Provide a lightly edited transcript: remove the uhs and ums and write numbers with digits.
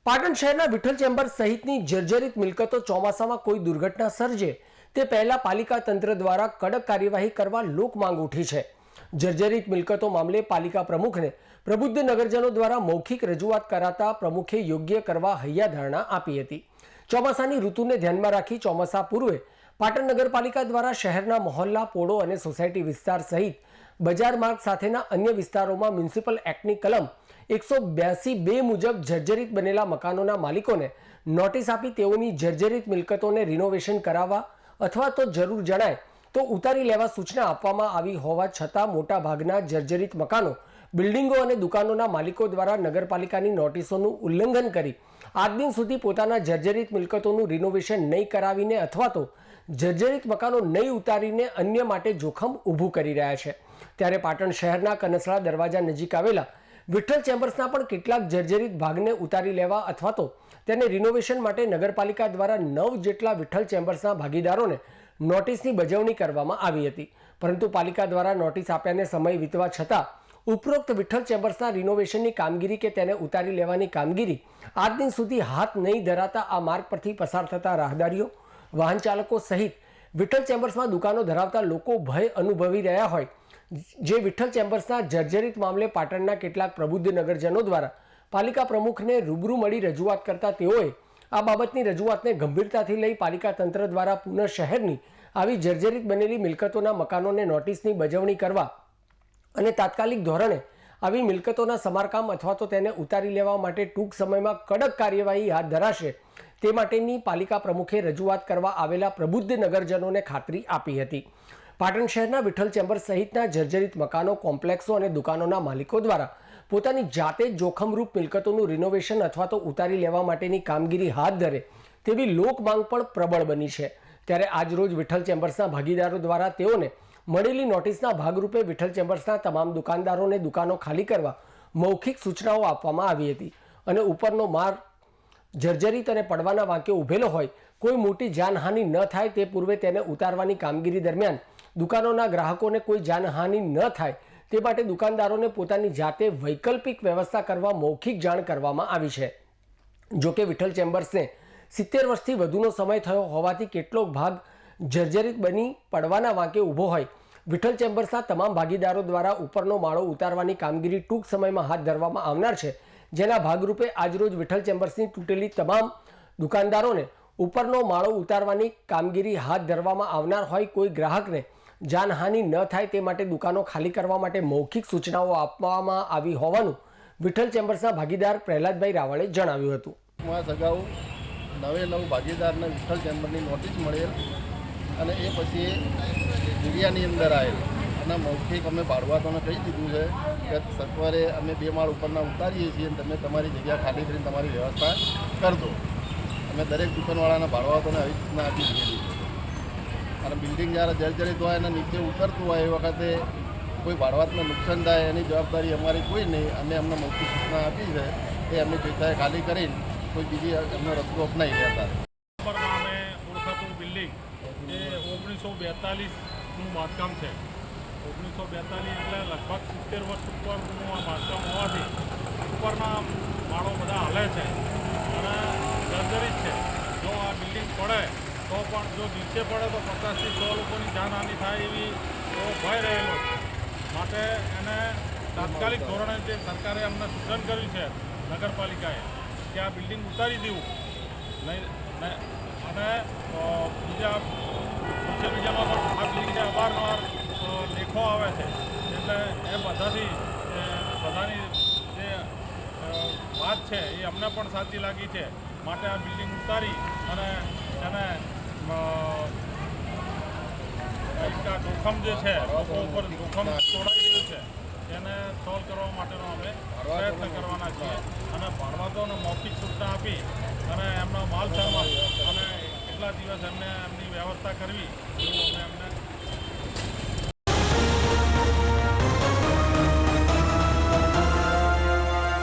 પાટણ શહેરના વિઠ્ઠલ ચેમ્બર્સ સહિતની જર્જરિત મિલકતો ચોમાસામાં કોઈ દુર્ઘટના સર્જે તે પહેલા પાલિકા તંત્ર દ્વારા કડક કાર્યવાહી કરવા લોક માંગ ઉઠી છે। જર્જરિત મિલકતો મામલે પાલિકા પ્રમુખને પ્રબુદ્ધ નગરજનો દ્વારા મૌખિક રજૂઆત કરાતા પ્રમુખે યોગ્ય કરવા હૈયાધારણા આપી હતી। ચોમાસાની ઋતુને ધ્યાનમાં રાખી ચોમાસા પૂર્વે પાટણ નગરપાલિકા દ્વારા શહેરના મહોલ્લા, પોળો અને સોસાયટી વિસ્તાર સહિત બજાર માર્ગ સાથેના અન્ય વિસ્તારોમાં મ્યુનિસિપલ એક્ટની કલમ 182(2) મુજબ જર્જરિત બનેલા મકાનોના માલિકોને નોટિસ આપી તેઓની જર્જરિત મિલકતોને રિનોવેશન કરાવવા અથવા તો જરૂર જણાય તો ઉતારી લેવા સૂચના આપવામાં આવી હોવા છતાં મોટા ભાગના જર્જરિત મકાનો, બિલ્ડિંગો અને દુકાનોના માલિકો દ્વારા નગરપાલિકાની નોટિસોનું ઉલ્લંઘન કરી આજ દિન સુધી પોતાના જર્જરિત મિલકતોનું રિનોવેશન નહીં કરાવીને અથવા તો જર્જરિત મકાનો નહીં ઉતારીને અન્ય માટે જોખમ ઊભું કરી રહ્યા છે। ત્યારે પાટણ શહેરના કનસળા દરવાજા નજીક આવેલા વિઠ્ઠલ ચેમ્બર્સના પણ કેટલાક જર્જરિત ભાગને ઉતારી લેવા અથવા તો તેને રિનોવેશન માટે નગરપાલિકા દ્વારા 9 જેટલા વિઠ્ઠલ ચેમ્બર્સના ભાગીદારોને નોટિસની બજવણી કરવામાં આવી હતી, પરંતુ પાલિકા દ્વારા નોટિસ આપ્યાને સમય વીતવા છતાં ઉપરોક્ત વિઠ્ઠલ ચેમ્બર્સના રિનોવેશનની કામગીરી કે તેને ઉતારી લેવાની કામગીરી આજ દિન સુધી હાથ નહીં ધરાતા આ માર્ગ પરથી પસાર થતા રાહદારીઓ, વાહન ચાલકો સહિત વિઠ્ઠલ ચેમ્બર્સમાં દુકાનો ધરાવતા લોકો ભય અનુભવી રહ્યા હોય જે વિઠ્ઠલ ચેમ્બર્સના જર્જરિત મામલે પાટણના કેટલાક પ્રબુદ્ધ નગરજનો દ્વારા પાલિકા પ્રમુખને રૂબરૂ મળી રજૂઆત કરતા તેઓએ આ બાબતની રજૂઆતને ગંભીરતાથી લઈ પાલિકા તંત્ર દ્વારા પુનઃ શહેરની આવી જર્જરિત બનેલી મિલકતોના મકાનોને નોટિસની બજવણી કરવા અને તાત્કાલિક ધોરણે આવી મિલકતોના સમારકામ અથવા તો તેને ઉતારી લેવા માટે ટૂંક સમયમાં કડક કાર્યવાહી હાથ ધરાશે તે માટેની પાલિકા પ્રમુખે રજૂઆત કરવા આવેલા પ્રબુદ્ધ નગરજનોને ખાતરી આપી હતી। પાટણ શહેરના વિઠ્ઠલ ચેમ્બર્સ સહિતના જર્જરિત મકાનો, કોમ્પ્લેક્સો અને દુકાનોના માલિકો દ્વારા પોતાની જાતે જ જોખમરૂપ મિલકતોનું રિનોવેશન અથવા તો ઉતારી લેવા માટેની કામગીરી હાથ ધરે તેવી લોક માંગ પણ પ્રબળ બની છે। ત્યારે આજરોજ વિઠ્ઠલ ચેમ્બર્સના ભાગીદારો દ્વારા તેઓને મળેલી નોટિસના ભાગરૂપે વિઠ્ઠલ ચેમ્બર્સના તમામ દુકાનદારોને દુકાનો ખાલી કરવા મૌખિક સૂચનાઓ આપવામાં આવી હતી અને ઉપરનો માળ જર્જરિત અને પડવાના વાંકે ઉભેલો હોય, કોઈ મોટી જાનહાનિ ન થાય તે પૂર્વે તેને ઉતારવાની કામગીરી દરમિયાન દુકાનોના ગ્રાહકોને કોઈ જાનહાનિ ન થાય તે માટે દુકાનદારોને પોતાની જાતે વૈકલ્પિક વ્યવસ્થા કરવા મૌખિક જાણ કરવામાં આવી છે। જોકે વિઠ્ઠલ ચેમ્બર્સને 70 વર્ષથી વધુનો સમય થયો હોવાથી કેટલોક ભાગ જર્જરિત બની પડવાના વાંકે ઊભો હોય વિઠ્ઠલ ચેમ્બર્સના તમામ ભાગીદારો દ્વારા ઉપરનો માળો ઉતારવાની કામગીરી ટૂંક સમયમાં હાથ ધરવામાં આવનાર છે, જેના ભાગરૂપે આજરોજ વિઠ્ઠલ ચેમ્બર્સની તૂટેલી તમામ દુકાનદારોને ઉપરનો માળો ઉતારવાની કામગીરી હાથ ધરવામાં આવનાર હોય કોઈ ગ્રાહકને જાનહાનિ ન થાય તે માટે દુકાનો ખાલી કરવા માટે મૌખિક સૂચનાઓ આપવામાં આવી હોવાનું વિઠ્ઠલ ચેમ્બર્સના ભાગીદાર પ્રહલાદભાઈ રાવળે જણાવ્યું હતું। અગાઉ 9 ભાગીદારને વિઠ્ઠલ ચેમ્બરની નોટિસ મળેલ અને એ પછી મીડિયાની અંદર આવેલ અને મૌખિક અમે ભાડુઆતોને કહી દીધું છે કે સત્વરે અમે 2 માળ ઉપરના ઉતારીએ છીએ અને તમે તમારી જગ્યા ખાલી કરીને તમારી વ્યવસ્થા કરજો। અમે દરેક દુકાનવાળાના ભાડુઆતોને આવી સૂચના આપી દીધી અને બિલ્ડિંગ જ્યારે જર્જરિત હોય અને નીચે ઉતરતું હોય એ વખતે કોઈ ભાડુઆતને નુકસાન થાય એની જવાબદારી અમારી કોઈ નહીં। અમે અમને મૌખિક સૂચના આપી છે એ અમની જગ્યાએ ખાલી કરીને કોઈ બીજી અમને રસ્તો અપનાવી લેતા। અમે ઓળખાતું બિલ્ડિંગ એ 1942નું બાંધકામ છે। 1942 એટલે લગભગ 70 વર્ષ ઉપરનું આ બાંધકામ હોવાથી ઉપરના માળો બધા હાલે છે અને જર્જરિત છે। જો આ બિલ્ડિંગ પડે તો પણ જો નીચે પડે તો 50 થી 100 લોકોની જાનહાનિ થાય એવી એવો ભય રહેલો છે। માટે એને તાત્કાલિક ધોરણે જે સરકારે અમને સૂચન કર્યું છે નગરપાલિકાએ કે આ બિલ્ડિંગ ઉતારી દેવું નહીં અને બીજા સોશિયલ મીડિયામાં પણ આ બિલ્ડિંગને અવારનવાર લેખો આવે છે એટલે એ બધાથી બધાની જે વાત છે એ અમને પણ સાચી લાગી છે। માટે આ બિલ્ડિંગ ઉતારી અને એને જોખમ જે છે લોકો ઉપર જોખમ તોડાઈ રહ્યું છે તેને સોલ્વ કરવા માટેનો અમે પ્રયત્ન કરવાના છીએ અને ભાડુઆતોને મૌખિક સૂચના આપી અને એમનો માલ સામાન અને કેટલા દિવસ એમને એમની વ્યવસ્થા કરવી એવું અમે એમને